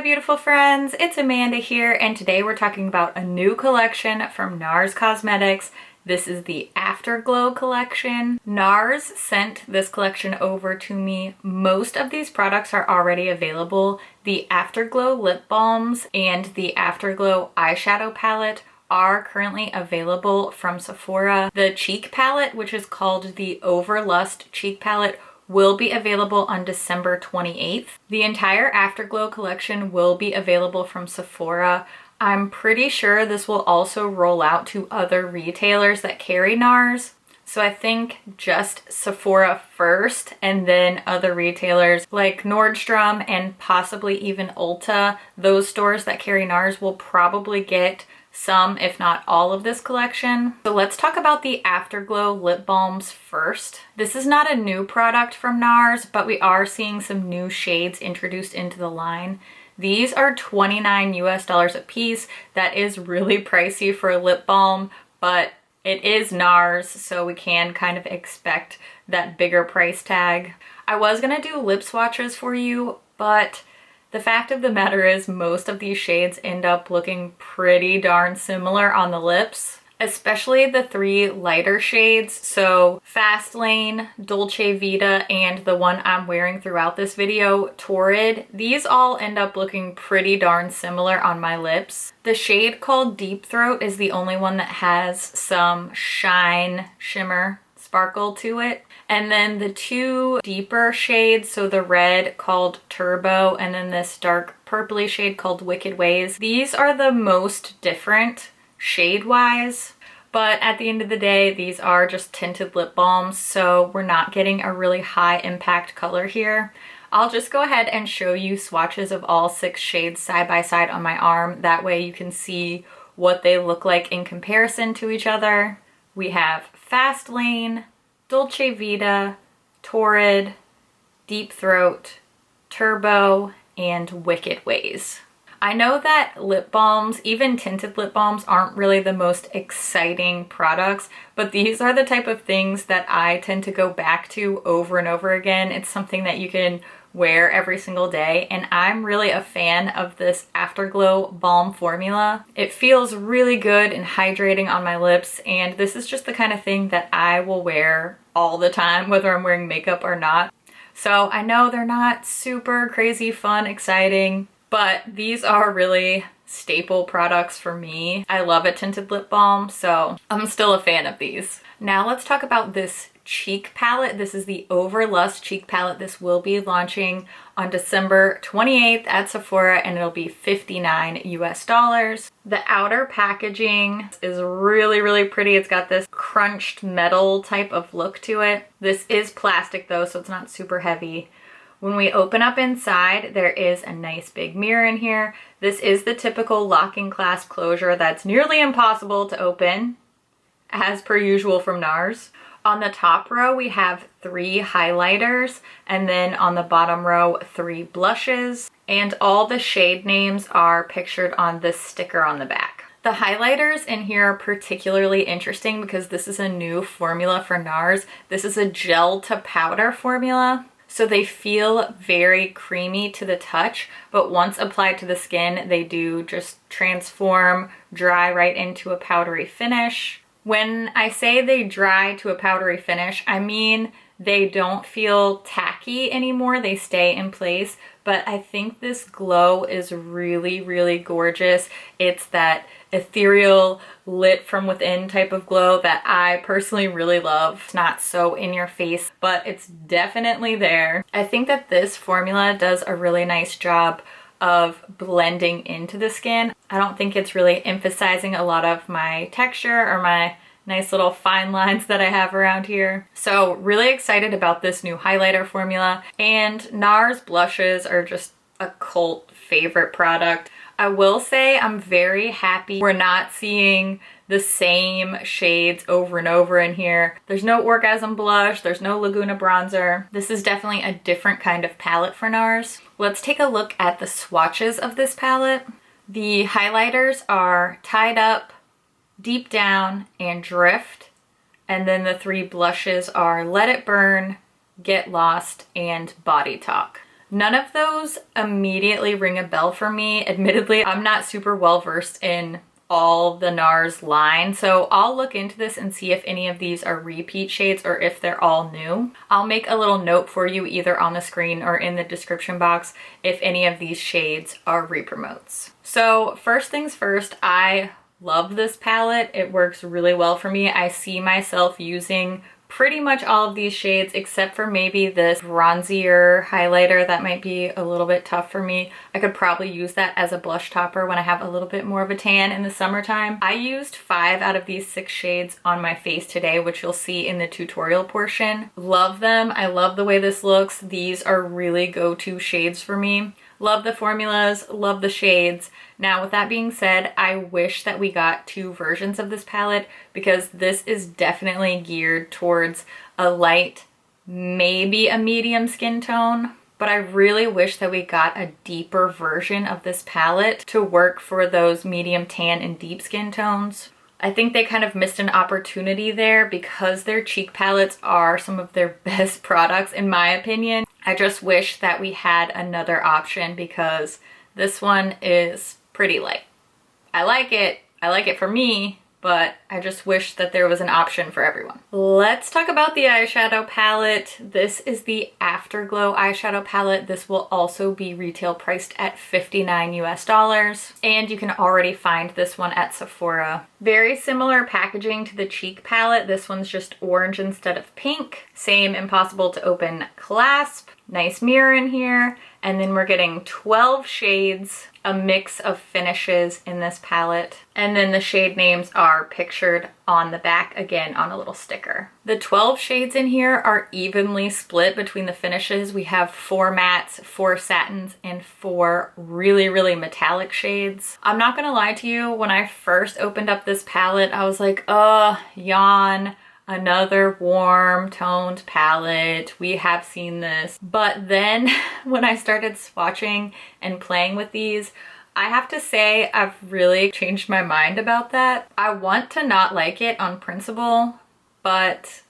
beautiful friends, it's Amanda here, and today we're talking about a new collection from NARS Cosmetics. This is the Afterglow collection. NARS sent this collection over to me. Most of these products are already available. The Afterglow lip balms and the Afterglow eyeshadow palette are currently available from Sephora. The cheek palette, which is called the Overlust cheek palette, will be available on December 28th. The entire Afterglow collection will be available from Sephora. I'm pretty sure this will also roll out to other retailers that carry NARS. So I think just Sephora first and then other retailers like Nordstrom and possibly even Ulta. Those stores that carry NARS will probably get some, if not all, of this collection. So let's talk about the Afterglow lip balms first. This is not a new product from NARS, but we are seeing some new shades introduced into the line. These are $29 a piece. That is really pricey for a lip balm, but it is NARS, so we can kind of expect that bigger price tag. I was gonna do lip swatches for you, but the fact of the matter is most of these shades end up looking pretty darn similar on the lips, especially the three lighter shades. So Fast Lane, Dolce Vita, and the one I'm wearing throughout this video, Torrid. These all end up looking pretty darn similar on my lips. The shade called Deep Throat is the only one that has some shine, shimmer, sparkle to it. And then the two deeper shades, so the red called Turbo and then this dark purpley shade called Wicked Ways. These are the most different shade-wise, but at the end of the day, these are just tinted lip balms, so we're not getting a really high impact color here. I'll just go ahead and show you swatches of all 6 shades side by side on my arm. That way you can see what they look like in comparison to each other. We have Fast Lane, Dolce Vita, Torrid, Deep Throat, Turbo, and Wicked Ways. I know that lip balms, even tinted lip balms, aren't really the most exciting products, but these are the type of things that I tend to go back to over and over again. It's something that you can wear every single day, and I'm really a fan of this Afterglow balm formula. It feels really good and hydrating on my lips, and this is just the kind of thing that I will wear all the time, whether I'm wearing makeup or not. So I know they're not super crazy fun, exciting, but these are really staple products for me. I love a tinted lip balm, so I'm still a fan of these. Now let's talk about this cheek palette. This is the Overlust cheek palette. This will be launching on December 28th at Sephora, and it'll be $59. The outer packaging is really, really pretty. It's got this crunched metal type of look to it. This is plastic though, so it's not super heavy. When we open up inside, there is a nice big mirror in here. This is the typical locking clasp closure that's nearly impossible to open, as per usual from NARS. On the top row, we have 3 highlighters, and then on the bottom row, 3 blushes, and all the shade names are pictured on this sticker on the back. The highlighters in here are particularly interesting because this is a new formula for NARS. This is a gel to powder formula. So they feel very creamy to the touch, but once applied to the skin, they do just transform, dry right into a powdery finish. When I say they dry to a powdery finish, I mean they don't feel tacky anymore. They stay in place, but I think this glow is really, really gorgeous. It's that ethereal, lit from within type of glow that I personally really love. It's not so in your face, but it's definitely there. I think that this formula does a really nice job of blending into the skin. I don't think it's really emphasizing a lot of my texture or my nice little fine lines that I have around here. So really excited about this new highlighter formula, and NARS blushes are just a cult favorite product. I will say I'm very happy we're not seeing the same shades over and over in here. There's no Orgasm blush, there's no Laguna bronzer. This is definitely a different kind of palette for NARS. Let's take a look at the swatches of this palette. The highlighters are Tied Up, Deep Down, and Drift. And then the 3 blushes are Let It Burn, Get Lost, and Body Talk. None of those immediately ring a bell for me. Admittedly, I'm not super well versed in all the NARS line, so I'll look into this and see if any of these are repeat shades or if they're all new. I'll make a little note for you either on the screen or in the description box if any of these shades are repromotes. So first things first, I love this palette. It works really well for me. I see myself using pretty much all of these shades except for maybe this bronzier highlighter that might be a little bit tough for me. I could probably use that as a blush topper when I have a little bit more of a tan in the summertime. I used 5 out of these 6 shades on my face today, which you'll see in the tutorial portion. Love them. I love the way this looks. These are really go-to shades for me. Love the formulas, love the shades. Now, with that being said, I wish that we got 2 versions of this palette because this is definitely geared towards a light, maybe a medium skin tone, but I really wish that we got a deeper version of this palette to work for those medium tan and deep skin tones. I think they kind of missed an opportunity there because their cheek palettes are some of their best products in my opinion. I just wish that we had another option because this one is pretty light. I like it for me, but I just wish that there was an option for everyone. Let's talk about the eyeshadow palette. This is the Afterglow eyeshadow palette. This will also be retail priced at $59 US, and you can already find this one at Sephora. Very similar packaging to the cheek palette. This one's just orange instead of pink. Same impossible to open clasp. Nice mirror in here. And then we're getting 12 shades, a mix of finishes in this palette. And then the shade names are pictured on the back, again on a little sticker. The 12 shades in here are evenly split between the finishes. We have 4 mattes, 4 satins, and 4 really, really metallic shades. I'm not gonna lie to you, when I first opened up this palette, I was like, yawn. Another warm toned palette. We have seen this. But then when I started swatching and playing with these, I have to say I've really changed my mind about that. I want to not like it on principle, but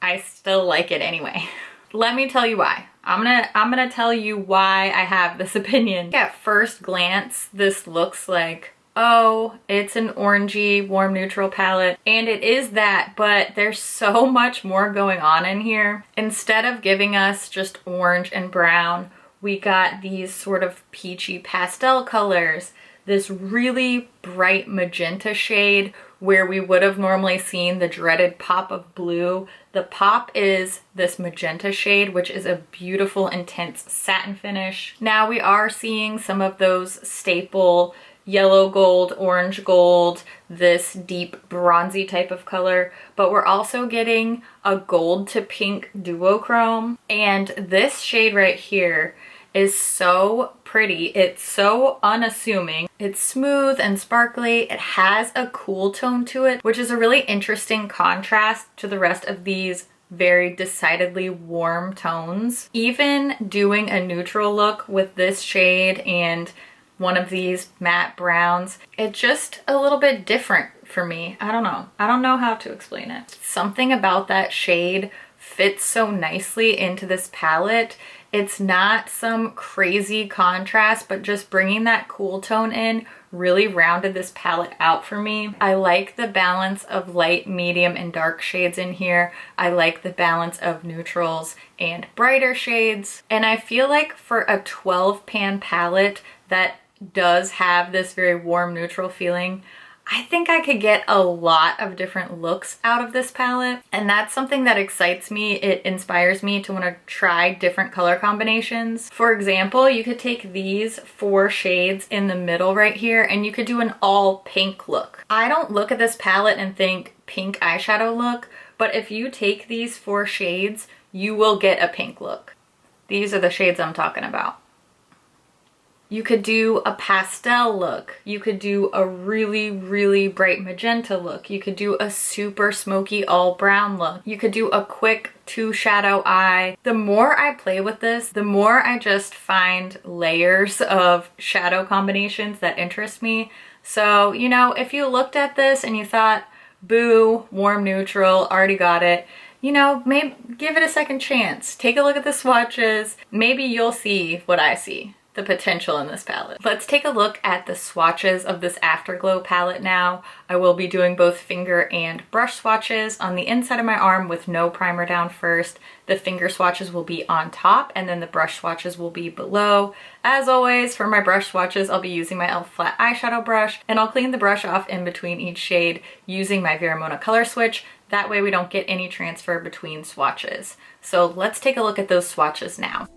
I still like it anyway. Let me tell you why. I'm gonna tell you why I have this opinion. At first glance, this looks like, oh, it's an orangey warm neutral palette, and it is that, but there's so much more going on in here. Instead of giving us just orange and brown, we got these sort of peachy pastel colors, this really bright magenta shade where we would have normally seen the dreaded pop of blue. The pop is this magenta shade, which is a beautiful intense satin finish. Now we are seeing some of those staple yellow gold, orange gold, this deep bronzy type of color, but we're also getting a gold to pink duochrome. And this shade right here is so pretty. It's so unassuming. It's smooth and sparkly. It has a cool tone to it, which is a really interesting contrast to the rest of these very decidedly warm tones. Even doing a neutral look with this shade and one of these matte browns, it's just a little bit different for me. I don't know how to explain it. Something about that shade fits so nicely into this palette. It's not some crazy contrast, but just bringing that cool tone in really rounded this palette out for me. I like the balance of light, medium, and dark shades in here. I like the balance of neutrals and brighter shades. And I feel like for a 12 pan palette that does have this very warm neutral feeling, I think I could get a lot of different looks out of this palette, and that's something that excites me. It inspires me to want to try different color combinations. For example, you could take these 4 shades in the middle right here and you could do an all pink look. I don't look at this palette and think pink eyeshadow look, but if you take these 4 shades, you will get a pink look. These are the shades I'm talking about. You could do a pastel look. You could do a really, really bright magenta look. You could do a super smoky all brown look. You could do a quick 2 shadow eye. The more I play with this, the more I just find layers of shadow combinations that interest me. So, you know, if you looked at this and you thought, boo, warm neutral, already got it, you know, maybe give it a second chance. Take a look at the swatches. Maybe you'll see what I see, the potential in this palette. Let's take a look at the swatches of this Afterglow palette now. I will be doing both finger and brush swatches on the inside of my arm with no primer down first. The finger swatches will be on top and then the brush swatches will be below. As always, for my brush swatches, I'll be using my e.l.f. flat eyeshadow brush, and I'll clean the brush off in between each shade using my Veramona color switch. That way we don't get any transfer between swatches. So let's take a look at those swatches now.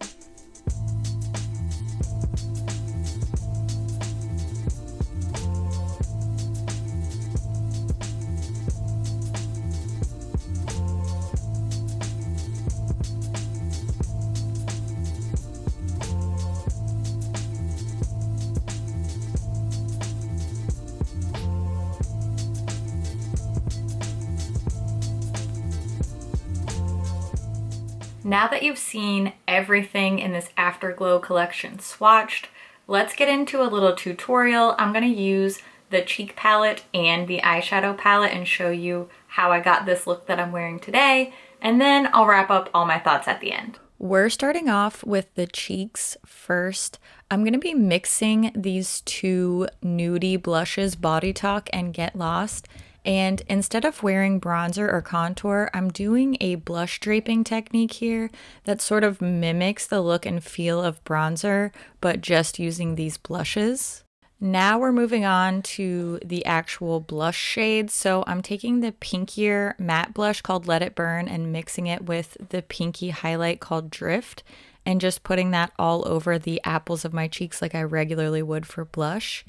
Now that you've seen everything in this Afterglow collection swatched, let's get into a little tutorial. I'm going to use the cheek palette and the eyeshadow palette and show you how I got this look that I'm wearing today, and then I'll wrap up all my thoughts at the end. We're starting off with the cheeks first. I'm going to be mixing these two nudie blushes, Body Talk and Get Lost. And instead of wearing bronzer or contour, I'm doing a blush draping technique here that sort of mimics the look and feel of bronzer, but just using these blushes. Now we're moving on to the actual blush shades. So I'm taking the pinkier matte blush called Let It Burn and mixing it with the pinky highlight called Drift, and just putting that all over the apples of my cheeks like I regularly would for blush.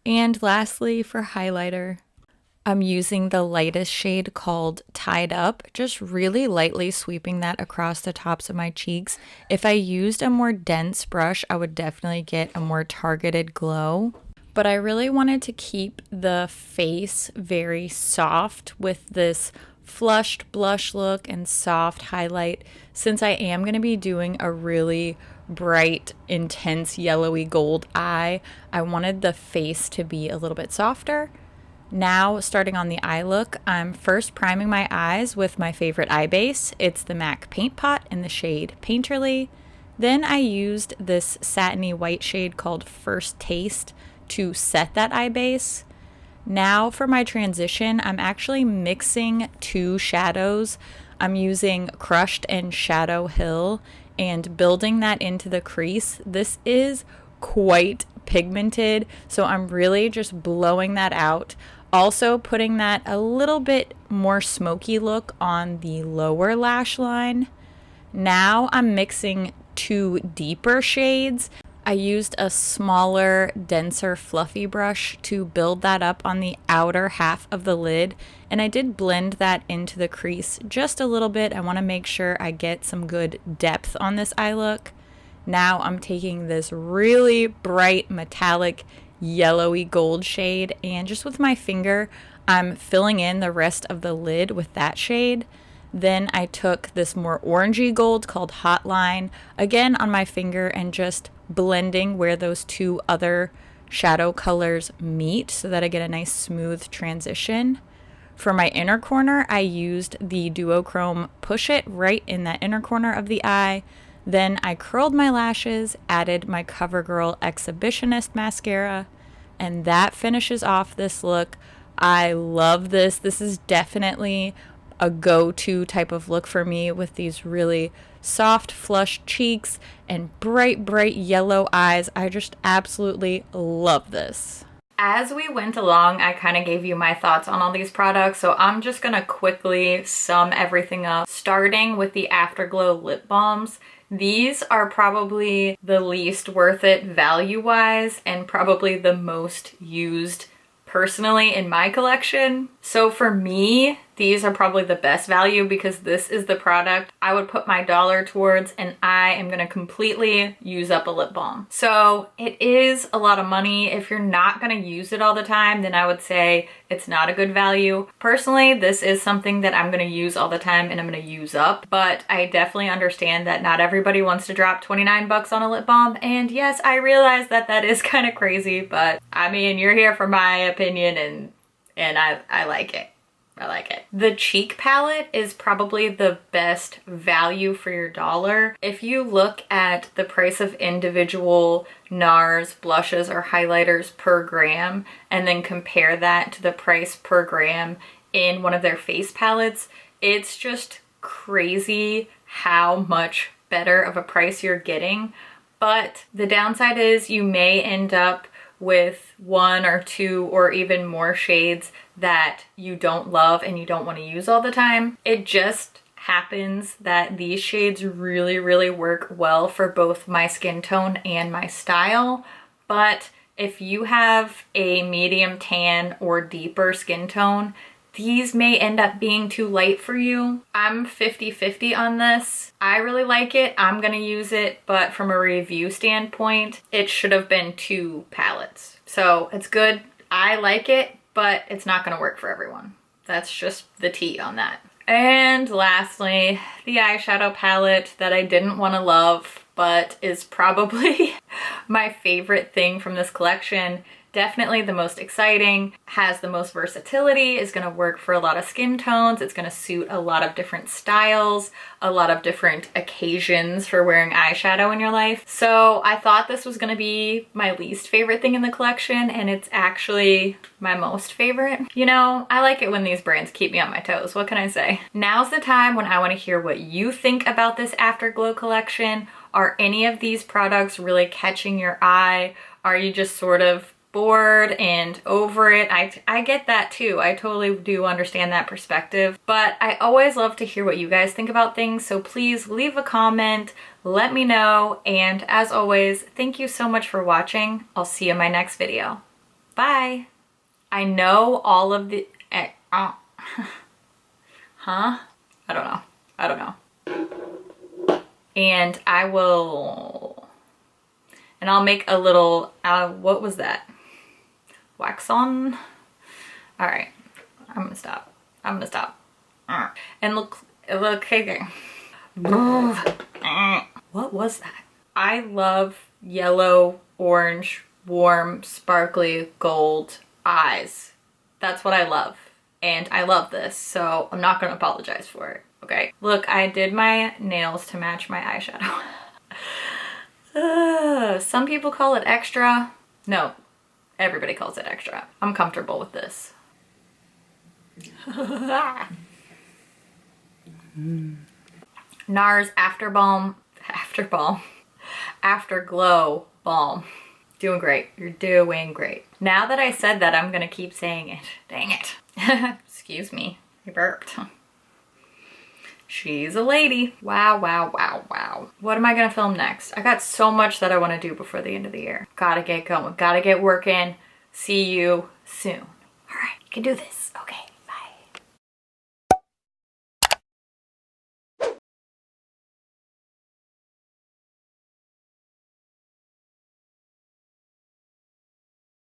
And lastly, for highlighter, I'm using the lightest shade called Tied Up, just really lightly sweeping that across the tops of my cheeks. If I used a more dense brush, I would definitely get a more targeted glow. But I really wanted to keep the face very soft with this flushed blush look and soft highlight, since I am going to be doing a really bright, intense yellowy gold eye. I wanted the face to be a little bit softer. Now, starting on the eye look, I'm first priming my eyes with my favorite eye base. It's the MAC Paint Pot in the shade Painterly. Then I used this satiny white shade called First Taste to set that eye base. Now for my transition, I'm actually mixing two shadows. I'm using Crushed and Shadow Hill and building that into the crease. This is quite pigmented, so I'm really just blowing that out. Also putting that a little bit more smoky look on the lower lash line. Now I'm mixing two deeper shades. I used a smaller, denser, fluffy brush to build that up on the outer half of the lid, and I did blend that into the crease just a little bit. I want to make sure I get some good depth on this eye look. Now I'm taking this really bright metallic yellowy gold shade, and just with my finger I'm filling in the rest of the lid with that shade. Then I took this more orangey gold called Hotline, again on my finger, and just blending where those two other shadow colors meet so that I get a nice smooth transition. For my inner corner, I used the Duochrome Push It right in that inner corner of the eye. Then I curled my lashes, added my CoverGirl Exhibitionist mascara, and that finishes off this look. I love this. This is definitely a go-to type of look for me, with these really soft, flushed cheeks and bright, bright yellow eyes. I just absolutely love this. As we went along, I kind of gave you my thoughts on all these products, so I'm just gonna quickly sum everything up, starting with the Afterglow lip balms. These are probably the least worth it value-wise and probably the most used personally in my collection. So for me, these are probably the best value because this is the product I would put my dollar towards, and I am gonna completely use up a lip balm. So it is a lot of money. If you're not gonna use it all the time, then I would say it's not a good value. Personally, this is something that I'm gonna use all the time and I'm gonna use up, but I definitely understand that not everybody wants to drop 29 bucks on a lip balm. And yes, I realize that that is kind of crazy, but I mean, you're here for my opinion and I like it. I like it. The cheek palette is probably the best value for your dollar. If you look at the price of individual NARS blushes or highlighters per gram and then compare that to the price per gram in one of their face palettes, it's just crazy how much better of a price you're getting. But the downside is you may end up with one or two or even more shades that you don't love and you don't want to use all the time. It just happens that these shades really, really work well for both my skin tone and my style. But if you have a medium tan or deeper skin tone, these may end up being too light for you. I'm 50-50 on this. I really like it. I'm gonna use it, but from a review standpoint, it should have been 2 palettes. So it's good. I like it, but it's not gonna work for everyone. That's just the tea on that. And lastly, the eyeshadow palette that I didn't want to love, but is probably my favorite thing from this collection. Definitely the most exciting, has the most versatility, is gonna work for a lot of skin tones. It's gonna suit a lot of different styles, a lot of different occasions for wearing eyeshadow in your life. So I thought this was gonna be my least favorite thing in the collection, and it's actually my most favorite. You know, I like it when these brands keep me on my toes. What can I say? Now's the time when I wanna hear what you think about this Afterglow collection. Are any of these products really catching your eye? Are you just sort of bored and over it? I get that too. I totally do understand that perspective, but I always love to hear what you guys think about things. So please leave a comment, let me know. And as always, thank you so much for watching. I'll see you in my next video. Bye. I know all of the, huh? I don't know. And I'll make a little, what was that? Wax on. All right, I'm gonna stop. And look, okay. What was that? I love yellow, orange, warm, sparkly gold eyes. That's what I love. And I love this, so I'm not gonna apologize for it, okay? Look, I did my nails to match my eyeshadow. Some people call it extra. No. Everybody calls it extra. I'm comfortable with this. NARS Afterglow Balm. Doing great. You're doing great. Now that I said that, I'm gonna keep saying it. Dang it. Excuse me. I burped. She's a lady. Wow, wow, wow, wow. What am I gonna film next? I got so much that I wanna do before the end of the year. Gotta get going, gotta get working. See you soon. All right, you can do this, okay.